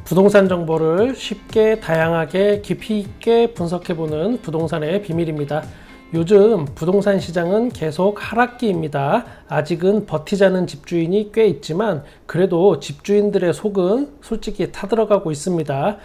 부동산 정보를 쉽게 다양하게 깊이 있게 분석해보는 부동산의 비밀입니다. 요즘 부동산 시장은 계속 하락기입니다. 아직은 버티자는 집주인이 꽤 있지만 그래도 집주인들의 속은 솔직히 타들어가고 있습니다.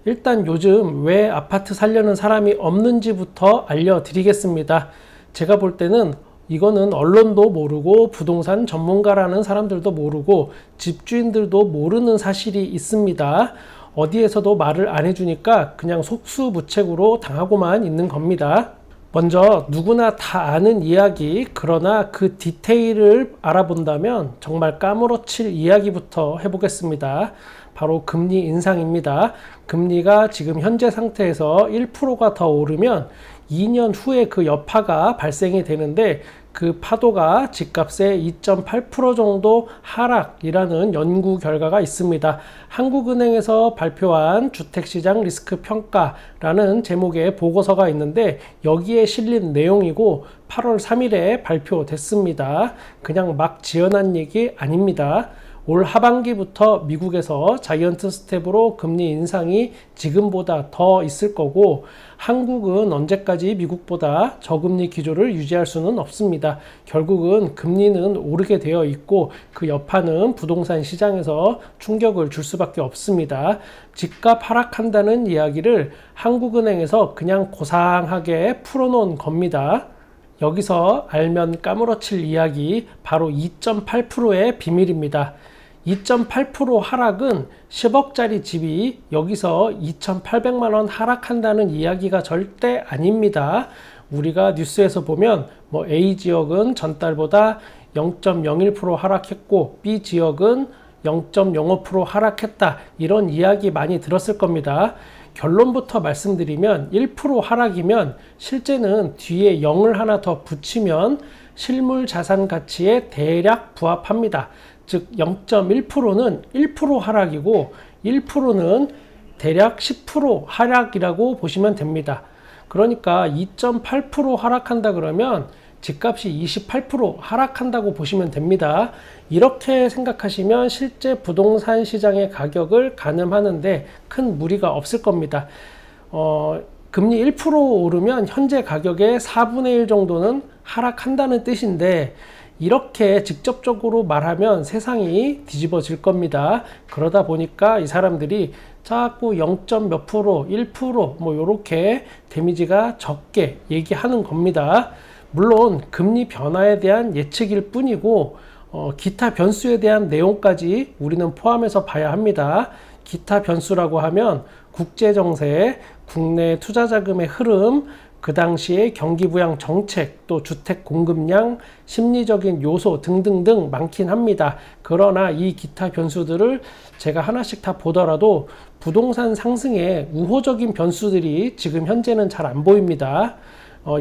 일단 요즘 왜 아파트 살려는 사람이 없는지부터 알려드리겠습니다. 제가 볼 때는 이거는 언론도 모르고 부동산 전문가라는 사람들도 모르고 집주인들도 모르는 사실이 있습니다. 어디에서도 말을 안 해주니까 그냥 속수무책으로 당하고만 있는 겁니다. 먼저 누구나 다 아는 이야기, 그러나 그 디테일을 알아본다면 정말 까무러칠 이야기부터 해보겠습니다. 바로 금리 인상입니다. 금리가 지금 현재 상태에서 1%가 더 오르면 2년 후에 그 여파가 발생이 되는데 그 파도가 집값의 2.8% 정도 하락이라는 연구 결과가 있습니다. 한국은행에서 발표한 주택시장 리스크 평가라는 제목의 보고서가 있는데 여기에 실린 내용이고 8월 3일에 발표됐습니다. 그냥 막 지어낸 얘기 아닙니다. 올 하반기부터 미국에서 자이언트 스텝으로 금리 인상이 지금보다 더 있을 거고 한국은 언제까지 미국보다 저금리 기조를 유지할 수는 없습니다. 결국은 금리는 오르게 되어 있고 그 여파는 부동산 시장에서 충격을 줄 수밖에 없습니다. 집값 하락한다는 이야기를 한국은행에서 그냥 고상하게 풀어놓은 겁니다. 여기서 알면 까무러칠 이야기 바로 2.8%의 비밀입니다. 2.8% 하락은 10억짜리 집이 여기서 2,800만원 하락한다는 이야기가 절대 아닙니다. 우리가 뉴스에서 보면 A지역은 전달보다 0.01% 하락했고 B지역은 0.05% 하락했다. 이런 이야기 많이 들었을 겁니다. 결론부터 말씀드리면 1% 하락이면 실제는 뒤에 0을 하나 더 붙이면 실물 자산 가치에 대략 부합합니다. 즉 0.1%는 1% 하락이고 1%는 대략 10% 하락이라고 보시면 됩니다. 그러니까 2.8% 하락한다 그러면 집값이 28% 하락한다고 보시면 됩니다. 이렇게 생각하시면 실제 부동산 시장의 가격을 가늠하는데 큰 무리가 없을 겁니다. 금리 1% 오르면 현재 가격의 4분의 1 정도는 하락한다는 뜻인데 이렇게 직접적으로 말하면 세상이 뒤집어질 겁니다. 그러다 보니까 이 사람들이 자꾸 0. 몇 프로, 1% 요렇게 데미지가 적게 얘기하는 겁니다. 물론 금리 변화에 대한 예측일 뿐이고 기타 변수에 대한 내용까지 우리는 포함해서 봐야 합니다. 기타 변수라고 하면 국제정세, 국내 투자자금의 흐름, 그 당시에 경기부양 정책, 또 주택 공급량, 심리적인 요소 등등등 많긴 합니다. 그러나 이 기타 변수들을 제가 하나씩 다 보더라도 부동산 상승에 우호적인 변수들이 지금 현재는 잘 안 보입니다.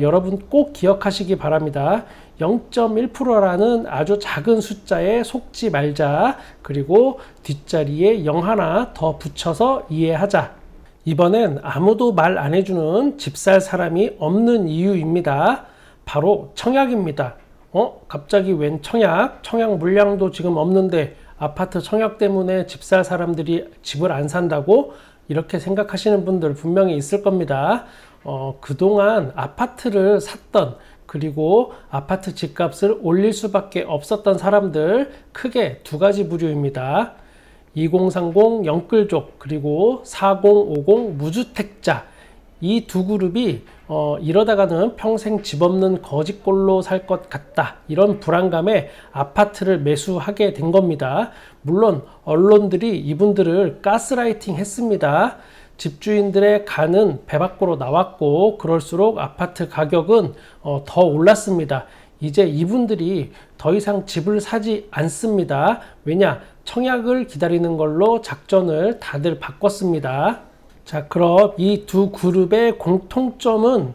여러분 꼭 기억하시기 바랍니다. 0.1%라는 아주 작은 숫자에 속지 말자. 그리고 뒷자리에 0 하나 더 붙여서 이해하자. 이번엔 아무도 말 안 해주는 집 살 사람이 없는 이유입니다. 바로 청약입니다. 갑자기 웬 청약? 청약 물량도 지금 없는데 아파트 청약 때문에 집 살 사람들이 집을 안 산다고? 이렇게 생각하시는 분들 분명히 있을 겁니다. 그동안 아파트를 샀던 그리고 아파트 집값을 올릴 수밖에 없었던 사람들 크게 두 가지 부류입니다. 2030 영끌족 그리고 4050 무주택자 이 두 그룹이 이러다가는 평생 집 없는 거지꼴로 살 것 같다 이런 불안감에 아파트를 매수하게 된 겁니다. 물론 언론들이 이분들을 가스라이팅 했습니다. 집주인들의 간은 배 밖으로 나왔고 그럴수록 아파트 가격은 더 올랐습니다. 이제 이분들이 더 이상 집을 사지 않습니다. 왜냐? 청약을 기다리는 걸로 작전을 다들 바꿨습니다. 자, 그럼 이 두 그룹의 공통점은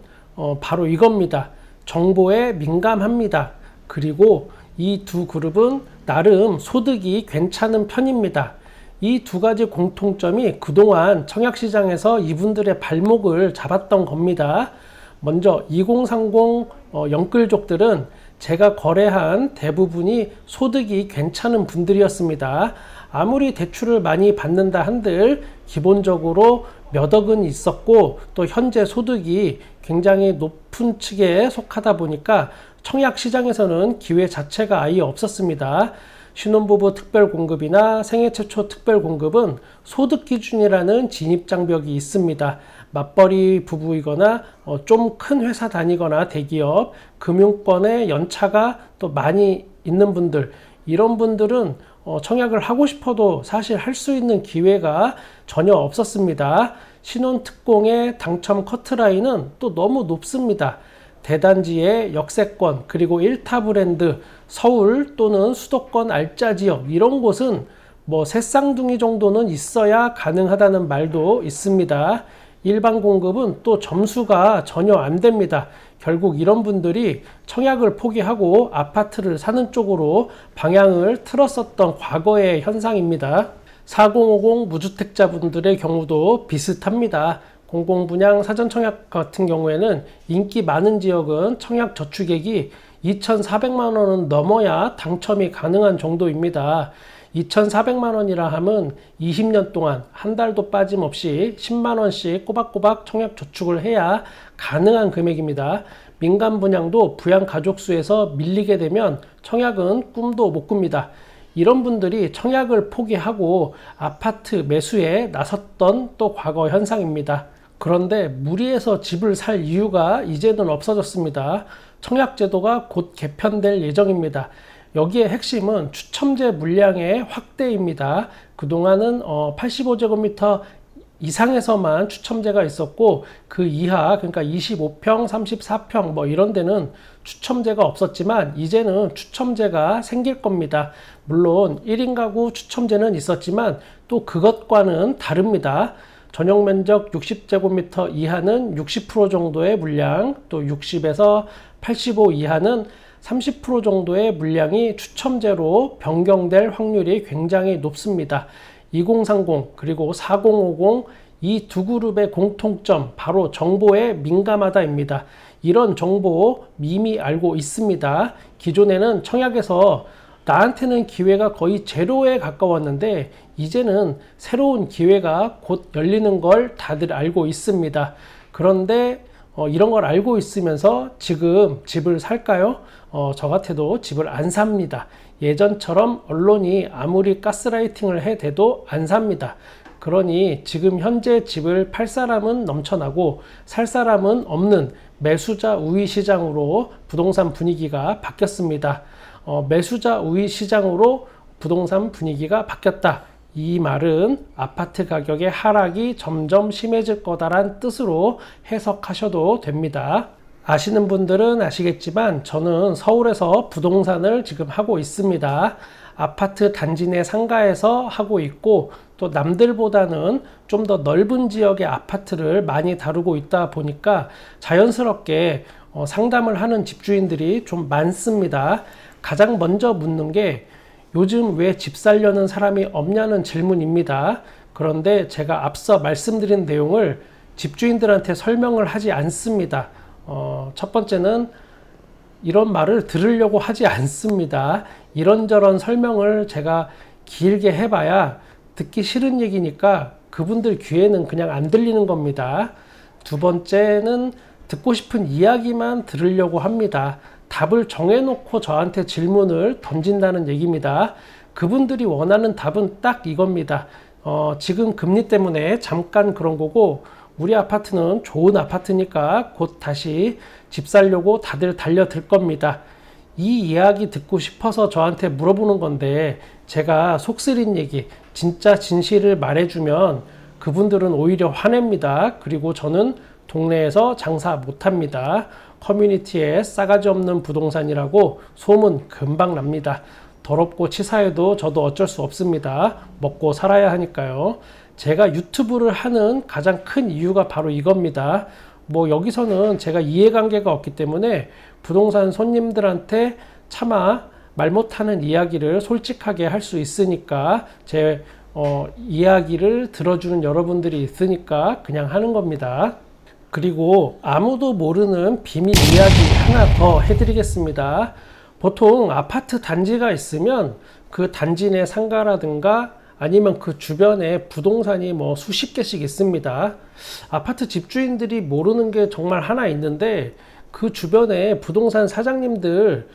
바로 이겁니다. 정보에 민감합니다. 그리고 이 두 그룹은 나름 소득이 괜찮은 편입니다. 이 두 가지 공통점이 그동안 청약시장에서 이분들의 발목을 잡았던 겁니다. 먼저 2030 영끌족들은 제가 거래한 대부분이 소득이 괜찮은 분들이었습니다. 아무리 대출을 많이 받는다 한들 기본적으로 몇 억은 있었고 또 현재 소득이 굉장히 높은 측에 속하다 보니까 청약 시장에서는 기회 자체가 아예 없었습니다. 신혼부부 특별공급이나 생애 최초 특별공급은 소득 기준이라는 진입장벽이 있습니다. 맞벌이 부부이거나 좀 큰 회사 다니거나 대기업, 금융권에 연차가 또 많이 있는 분들, 이런 분들은 청약을 하고 싶어도 사실 할 수 있는 기회가 전혀 없었습니다. 신혼특공의 당첨 커트라인은 또 너무 높습니다. 대단지의 역세권, 그리고 1타 브랜드, 서울 또는 수도권 알짜 지역, 이런 곳은 뭐 새쌍둥이 정도는 있어야 가능하다는 말도 있습니다. 일반 공급은 또 점수가 전혀 안 됩니다. 결국 이런 분들이 청약을 포기하고 아파트를 사는 쪽으로 방향을 틀었었던 과거의 현상입니다. 4050 무주택자분들의 경우도 비슷합니다. 공공분양 사전청약 같은 경우에는 인기 많은 지역은 청약 저축액이 2,400만 원은 넘어야 당첨이 가능한 정도입니다. 2,400만 원이라 함은 20년 동안 한 달도 빠짐없이 10만 원씩 꼬박꼬박 청약 저축을 해야 가능한 금액입니다. 민간 분양도 부양 가족수에서 밀리게 되면 청약은 꿈도 못 꿉니다. 이런 분들이 청약을 포기하고 아파트 매수에 나섰던 또 과거 현상입니다. 그런데 무리해서 집을 살 이유가 이제는 없어졌습니다. 청약제도가 곧 개편될 예정입니다. 여기에 핵심은 추첨제 물량의 확대입니다. 그동안은 85제곱미터 이상에서만 추첨제가 있었고 그 이하, 그러니까 25평, 34평 뭐 이런 데는 추첨제가 없었지만 이제는 추첨제가 생길 겁니다. 물론 1인 가구 추첨제는 있었지만 또 그것과는 다릅니다. 전용 면적 60제곱미터 이하는 60% 정도의 물량, 또 60에서 85 이하는 30% 정도의 물량이 추첨제로 변경될 확률이 굉장히 높습니다. 2030 그리고 4050 이 두 그룹의 공통점, 바로 정보에 민감하다입니다. 이런 정보 이미 알고 있습니다. 기존에는 청약에서 나한테는 기회가 거의 제로에 가까웠는데 이제는 새로운 기회가 곧 열리는 걸 다들 알고 있습니다. 그런데 이런 걸 알고 있으면서 지금 집을 살까요? 저 같아도 집을 안 삽니다. 예전처럼 언론이 아무리 가스라이팅을 해대도 안 삽니다. 그러니 지금 현재 집을 팔 사람은 넘쳐나고 살 사람은 없는 매수자 우위 시장으로 부동산 분위기가 바뀌었습니다. 매수자 우위 시장으로 부동산 분위기가 바뀌었다. 이 말은 아파트 가격의 하락이 점점 심해질 거다란 뜻으로 해석하셔도 됩니다. 아시는 분들은 아시겠지만 저는 서울에서 부동산을 지금 하고 있습니다. 아파트 단지 내 상가에서 하고 있고 또 남들보다는 좀 더 넓은 지역의 아파트를 많이 다루고 있다 보니까 자연스럽게 상담을 하는 집주인들이 좀 많습니다. 가장 먼저 묻는 게 요즘 왜 집 살려는 사람이 없냐는 질문입니다. 그런데 제가 앞서 말씀드린 내용을 집주인들한테 설명을 하지 않습니다. 첫 번째는 이런 말을 들으려고 하지 않습니다. 이런저런 설명을 제가 길게 해봐야 듣기 싫은 얘기니까 그분들 귀에는 그냥 안 들리는 겁니다. 두 번째는 듣고 싶은 이야기만 들으려고 합니다. 답을 정해놓고 저한테 질문을 던진다는 얘기입니다. 그분들이 원하는 답은 딱 이겁니다. 지금 금리 때문에 잠깐 그런 거고 우리 아파트는 좋은 아파트니까 곧 다시 집 살려고 다들 달려들 겁니다. 이 이야기 듣고 싶어서 저한테 물어보는 건데 제가 속쓰린 얘기, 진짜 진실을 말해주면 그분들은 오히려 화냅니다. 그리고 저는 동네에서 장사 못합니다. 커뮤니티에 싸가지 없는 부동산이라고 소문 금방 납니다. 더럽고 치사해도 저도 어쩔 수 없습니다. 먹고 살아야 하니까요. 제가 유튜브를 하는 가장 큰 이유가 바로 이겁니다. 뭐 여기서는 제가 이해관계가 없기 때문에 부동산 손님들한테 차마 말 못하는 이야기를 솔직하게 할 수 있으니까 제 이야기를 들어주는 여러분들이 있으니까 그냥 하는 겁니다. 그리고 아무도 모르는 비밀 이야기 하나 더 해드리겠습니다. 보통 아파트 단지가 있으면 그 단지 내 상가라든가 아니면 그 주변에 부동산이 뭐 수십 개씩 있습니다. 아파트 집주인들이 모르는 게 정말 하나 있는데, 그 주변에 부동산 사장님들,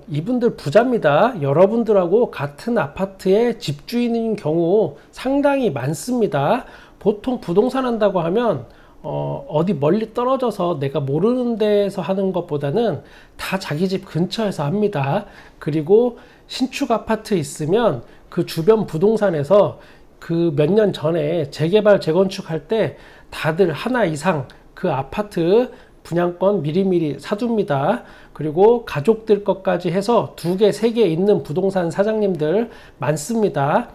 이분들 부자입니다. 여러분들하고 같은 아파트의 집주인인 경우 상당히 많습니다. 보통 부동산 한다고 하면 어디 멀리 떨어져서 내가 모르는 데에서 하는 것보다는 다 자기 집 근처에서 합니다. 그리고 신축 아파트 있으면 그 주변 부동산에서 그 몇 년 전에 재개발 재건축 할 때 다들 하나 이상 그 아파트 분양권 미리미리 사둡니다. 그리고 가족들 것까지 해서 2개, 3개 있는 부동산 사장님들 많습니다.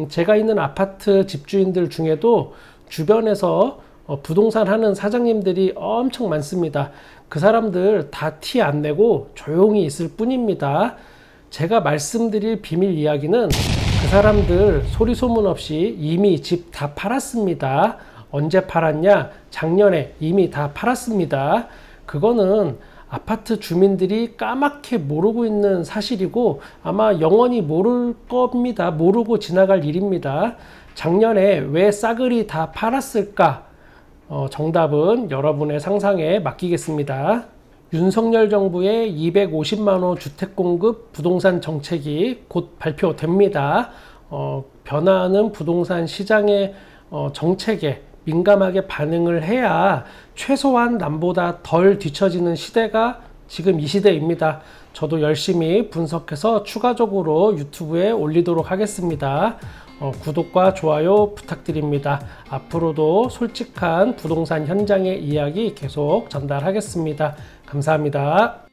제가 있는 아파트 집주인들 중에도 주변에서 부동산 하는 사장님들이 엄청 많습니다. 그 사람들 다 티 안 내고 조용히 있을 뿐입니다. 제가 말씀드릴 비밀 이야기는 그 사람들 소리 소문 없이 이미 집 다 팔았습니다. 언제 팔았냐? 작년에 이미 다 팔았습니다. 그거는 아파트 주민들이 까맣게 모르고 있는 사실이고 아마 영원히 모를 겁니다. 모르고 지나갈 일입니다. 작년에 왜 싸그리 다 팔았을까? 정답은 여러분의 상상에 맡기겠습니다. 윤석열 정부의 250만호 주택공급 부동산 정책이 곧 발표됩니다. 변화하는 부동산 시장의 정책에 민감하게 반응을 해야 최소한 남보다 덜 뒤처지는 시대가 지금 이 시대입니다. 저도 열심히 분석해서 추가적으로 유튜브에 올리도록 하겠습니다. 구독과 좋아요 부탁드립니다. 앞으로도 솔직한 부동산 현장의 이야기 계속 전달하겠습니다. 감사합니다.